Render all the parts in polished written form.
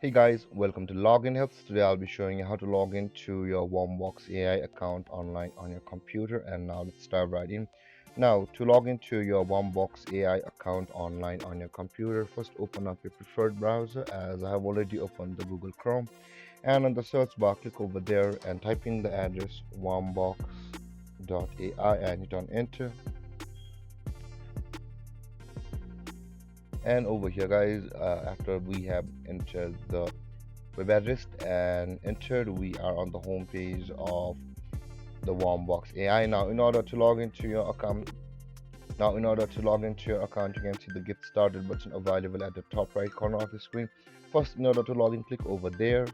Hey guys, welcome to Login Helps. Today I'll be showing you how to log into your Warmbox AI account online on your computer. And now let's dive right in. Now, to log into your Warmbox AI account online on your computer, first open up your preferred browser, as I have already opened the Google Chrome. And on the search bar, click over there and type in the address warmbox.ai and hit on enter. And over here guys, after we have entered the web address and entered, we are on the home page of the Warmbox AI. Now in order to log into your account, you can see the get started button available at the top right corner of the screen. First, in order to log in, click over there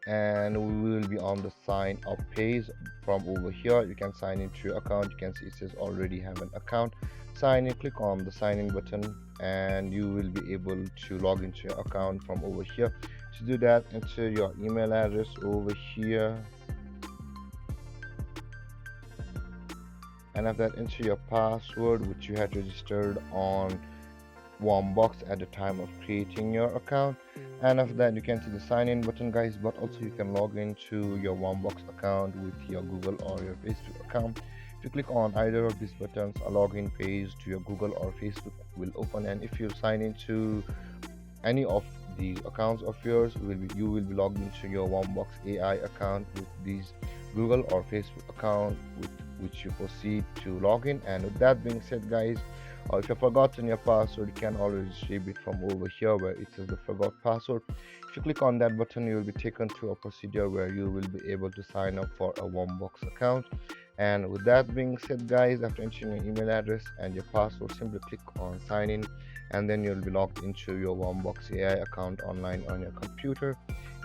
and we will be on the sign up page. From over here you can sign into your account. You can see it says already have an account. Sign in, click on the sign in button and you will be able to log into your account from over here. To do that, enter your email address over here, and after that enter your password which you had registered on Warmbox at the time of creating your account. And after that you can see the sign in button guys, but also you can log into your Warmbox account with your Google or your Facebook account. If you click on either of these buttons, a login page to your Google or Facebook will open, and if you sign into any of these accounts of yours, you will be logged into your Warmbox AI account with these Google or Facebook account with which you proceed to log in. And with that being said guys, or if you've forgotten your password, you can always retrieve it from over here where it says the forgot password. If you click on that button, you will be taken to a procedure where you will be able to sign up for a Warmbox account. And with that being said guys, after entering your email address and your password, simply click on sign in and then you'll be logged into your Warmbox AI account online on your computer.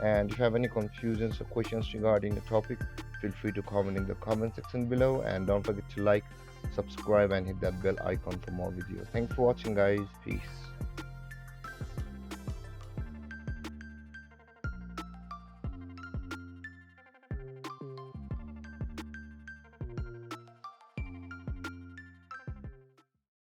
And if you have any confusions or questions regarding the topic, feel free to comment in the comment section below, and don't forget to like, subscribe and hit that bell icon for more videos. Thanks for watching guys. Peace.